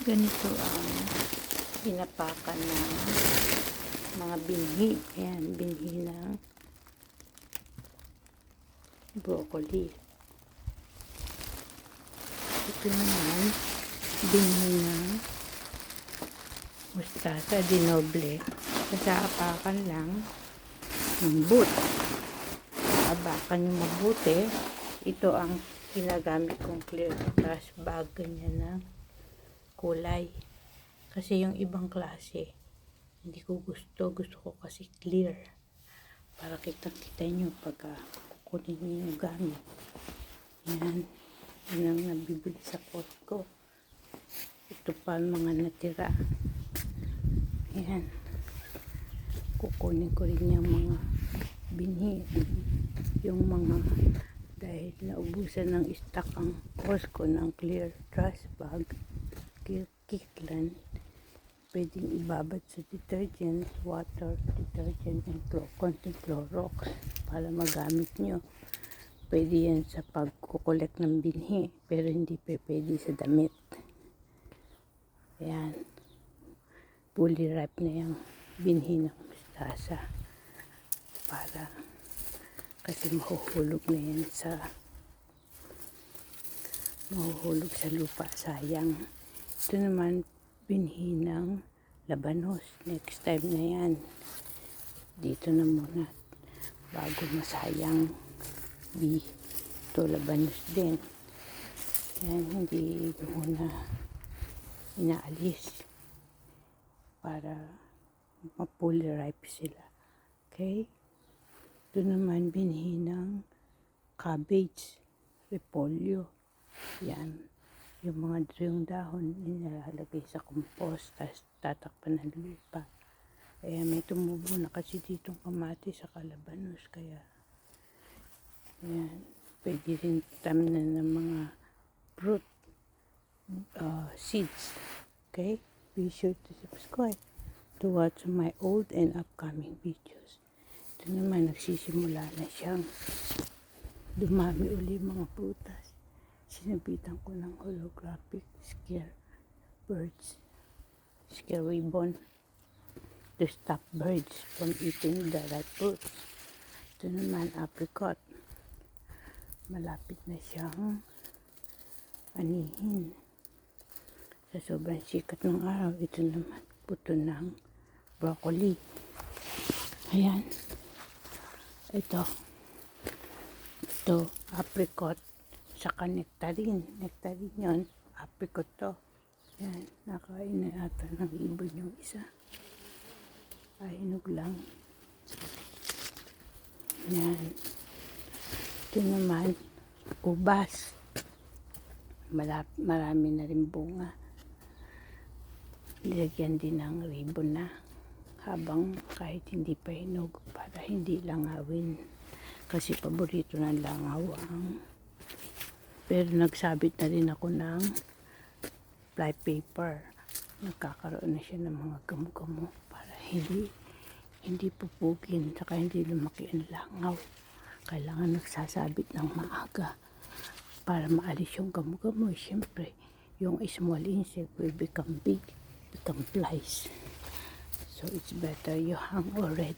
Ganito ang pinapakan ng mga binhi. Ayan, binhi ng broccoli. Ito naman, binhi ng mustasa dinoble. Kasaapakan lang ng boot. Abakan yung mabuti. Ito ang ginagamit kong clear trash bag. Ganyan ng kulay. Kasi yung ibang klase, hindi ko gusto. Gusto ko kasi clear. Para kitang-kita nyo pagka kukunin nyo yung gamit. Yan. Yan ang nabibili sa Costco. Ito pa ang mga natira. Yan. Kukunin ko rin yung mga binhi. Yung mga dahil naubusan ng stock ang Costco ng clear trash bag. Kirkland. Pwedeng ibabad sa detergent, water, detergent, and konting Clorox para magamit nyo. Pwede yan sa pagkukolek ng binhi, pero hindi pwede sa damit. Ayan. Fully ripe na yung binhi ng mustasa. Para kasi mahuhulog na yan mahuhulog sa lupa. Sayang. Ito naman, binhi ng labanos. Next time na yan. Dito na muna. Bago masayang ito labanos din. Yan, hindi muna inaalis para ma-fully ripe sila. Okay? Ito naman, binhi ng cabbage, repolyo. Yan. Yung mga yung dahon, nilalagay sa compost, tapos tatakpan ng lupa. Kaya may tumubo na kasi ditong kamatis sa labanos. Kaya, yan. Pwede rin tamnan ng mga fruit seeds. Okay? Be sure to subscribe to watch my old and upcoming videos. Ito naman, nagsisimula na siyang dumami uli mga prutas. Sinabitan ko ng holographic scare ribbon to stop birds from eating the ripe fruits. Ito naman, apricot. Malapit na siyang anihin. Sa sobrang sikat ng araw, ito naman, puto ng broccoli. Ayan. Ito, apricot. Saka nectarine. Nectarine yun. Apricot to. Yan. Nakain na ata ng ibon yung isa. Hinog lang. Yan. Ito naman, ubas. Marami na rin bunga. Nilagyan din ng ribbon na. Habang kahit hindi pa hinog. Para hindi langawin. Kasi paborito ng langaw ang pero nagsabit na rin ako ng fly paper. Nagkakaroon na siya ng mga gamo-gamo para hindi pupugin saka hindi lumaki ang langaw. Kailangan nagsasabit ng maaga para maalis yung gamo-gamo. Siyempre, yung small insect will become big, become flies. So it's better you hang already.